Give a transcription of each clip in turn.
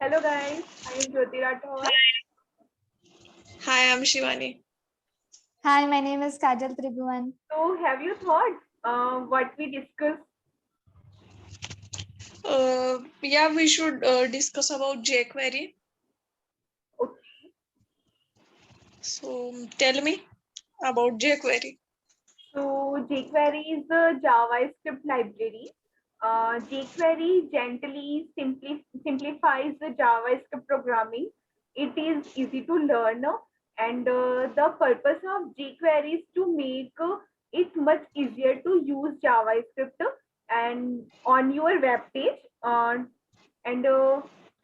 Hello guys, I am Jyoti Rathore. Hi, I'm Shivani. Hi, my name is Kajal Tribhuvan. So have you thought what we discussed? Yeah, we should discuss about jQuery. Okay. So tell me about jQuery. So jQuery is a JavaScript library. jQuery gently simplifies the JavaScript programming. It is easy to learn, and the purpose of jQuery is to make it much easier to use JavaScript and on your web page. And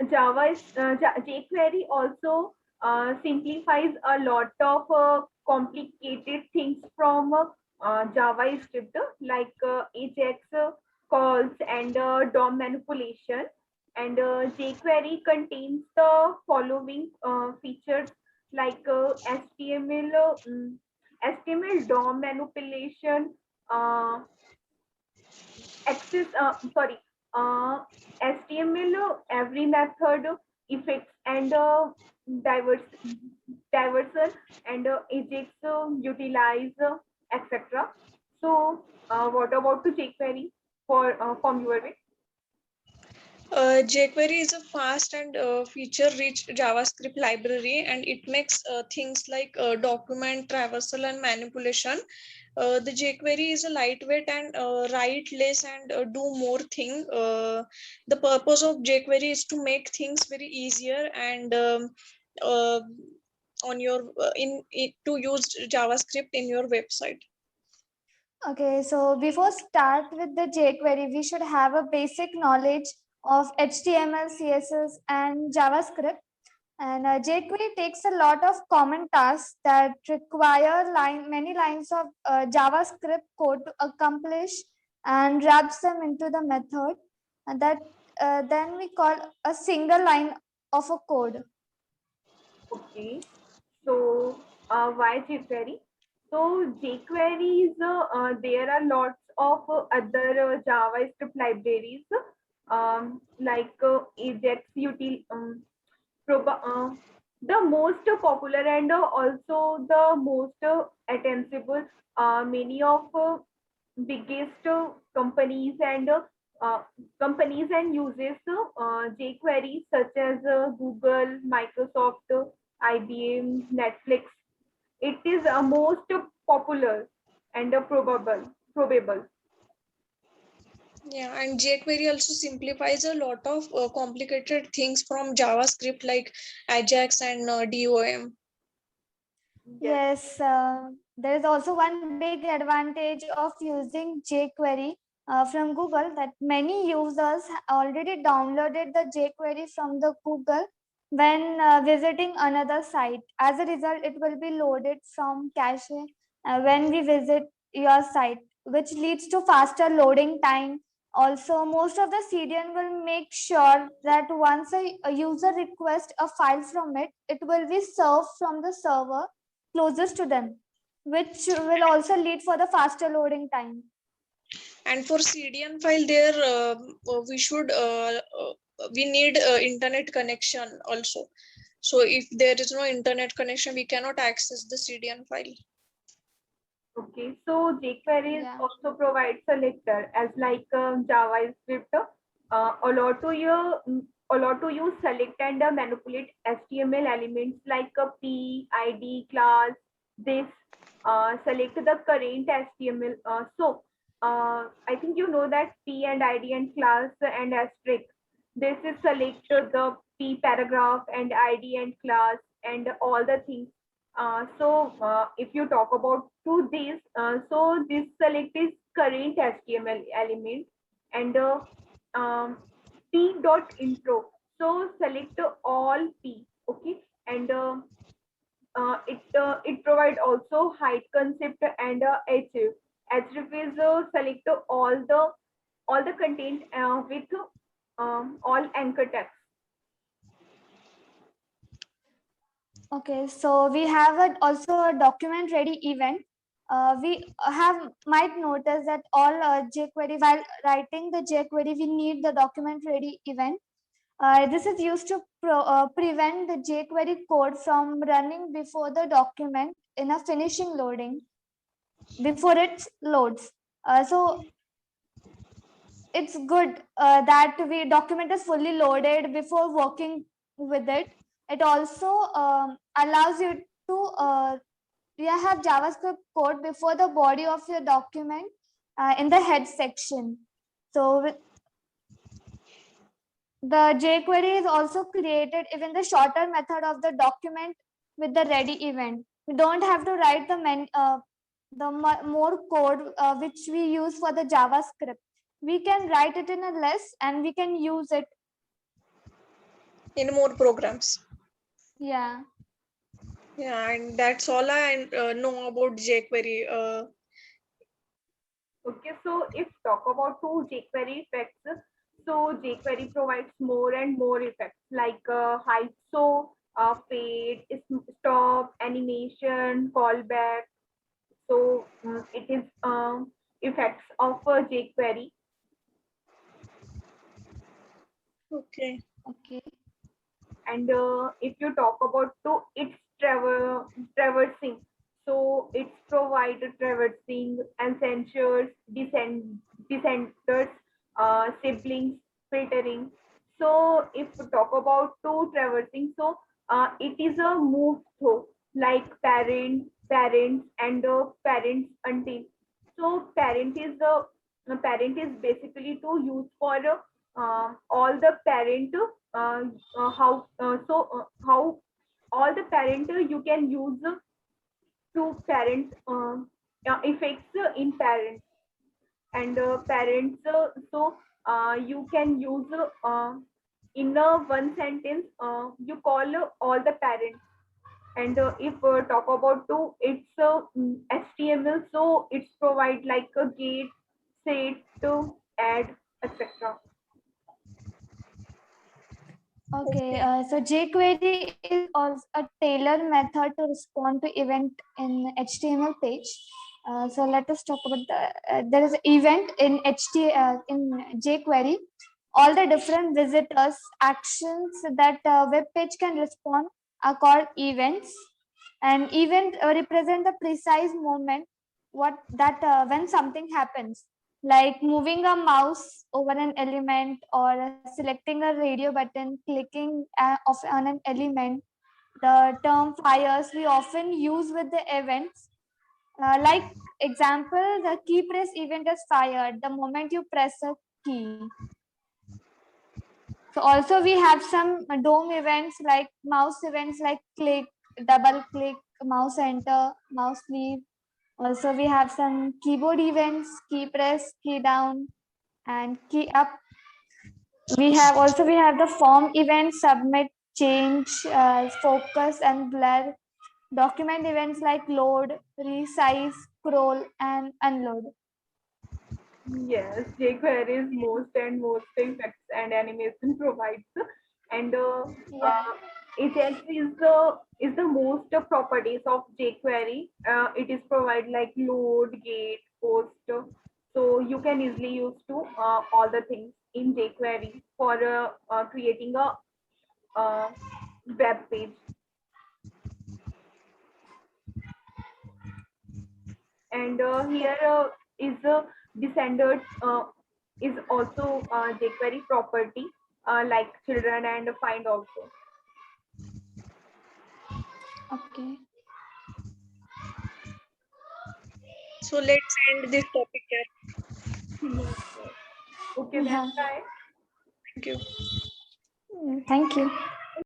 jQuery also simplifies a lot of complicated things from JavaScript like Ajax calls and DOM manipulation. And jQuery contains the following features like HTML DOM manipulation, uh, access uh, HTML every method effects and diverse diversion and Ajax utilize etc. So what about to jQuery for from your way? jQuery is a fast and feature-rich JavaScript library, and it makes things like document traversal and manipulation. The jQuery is a lightweight and write less and do more thing. The purpose of jQuery is to make things very easier and uh, on your to use JavaScript in your website. Okay, so before start with the jQuery, we should have a basic knowledge of HTML, CSS, and JavaScript. And jQuery takes a lot of common tasks that require many lines of JavaScript code to accomplish and wraps them into the method. And that then we call a single line of a code. Okay, so why jQuery? So jQuery is there are lots of other JavaScript libraries like Ajax util the most popular and also the most attainable. Many of biggest uh, companies and uses jQuery such as Google, Microsoft, IBM, Netflix. It is most popular and probable. Yeah, and jQuery also simplifies a lot of complicated things from JavaScript like Ajax and DOM. Yes, there is also one big advantage of using jQuery from Google, that many users already downloaded the jQuery from the Google when visiting another site. As a result, it will be loaded from cache when we visit your site, which leads to faster loading time. Also, most of the CDN will make sure that once a user requests a file from it, it will be served from the server closest to them, which will also lead for the faster loading time. And for CDN file, there we need internet connection also. So if there is no internet connection, we cannot access the CDN file. Okay, so jQuery also provides a selector as like JavaScript. Allow to use select and manipulate HTML elements like a p, id, class. This select the current HTML. I think you know that p and id and class and asterisk. This is select the p paragraph and id and class and all the things. If you talk about to this, so this select is current HTML element and p dot intro. So select all p, okay, and it provide also height concept and href. Href is select all the content with all anchor text. Okay, so we have also a document ready event. We have might notice that all jQuery, while writing the jQuery, we need the document ready event. This is used to prevent the jQuery code from running before the document in a finishing loading, before it loads. So it's good that we document is fully loaded before working with it. It also allows you to have JavaScript code before the body of your document in the head section. So the jQuery is also created even the shorter method of the document with the ready event. We don't have to write more code which we use for the JavaScript. We can write it in a less and we can use it. in more programs. Yeah. Yeah, and that's all I know about jQuery. Okay, so if talk about two jQuery effects, so jQuery provides more and more effects like hide, so fade, stop, animation, callback. So it is effects of jQuery. Okay. Okay. And if you talk about to its traversing, so it's provide traversing, ancestors, descenders, siblings, filtering. So if we talk about to traversing, so it is a move through like parents and parents until. So parent is basically to use for all the parent how all the parent you can use to parent effects in parents and parents you can use in one sentence you call all the parents. And if talk about to it's HTML, so it's provide like a gate, set, to add, etc. Okay, so jQuery is also a tailor method to respond to event in HTML page. So let us talk about there is an event in in jQuery. All the different visitors actions that web page can respond are called events. And event represent the precise moment when something happens, like moving a mouse over an element or selecting a radio button, clicking on an element. The term fires we often use with the events. Like example, the key press event is fired the moment you press a key. So also we have some DOM events like mouse events like click, double click, mouse enter, mouse leave. Also we have some keyboard events, key press, key down, and key up. We have the form events, submit, change, focus, and blur. Document events like load, resize, scroll, and unload. Yes, jQuery is most and most effects and animation provides, and Yeah. Ajax is the most properties of jQuery. It is provide like load, gate, post, so you can easily use to all the things in jQuery for creating a web page. And here is descenders is also jQuery property like children and find also. Okay. So let's end this topic here. Yes, yes. Okay, then Yeah. bye. Thank you. Thank you.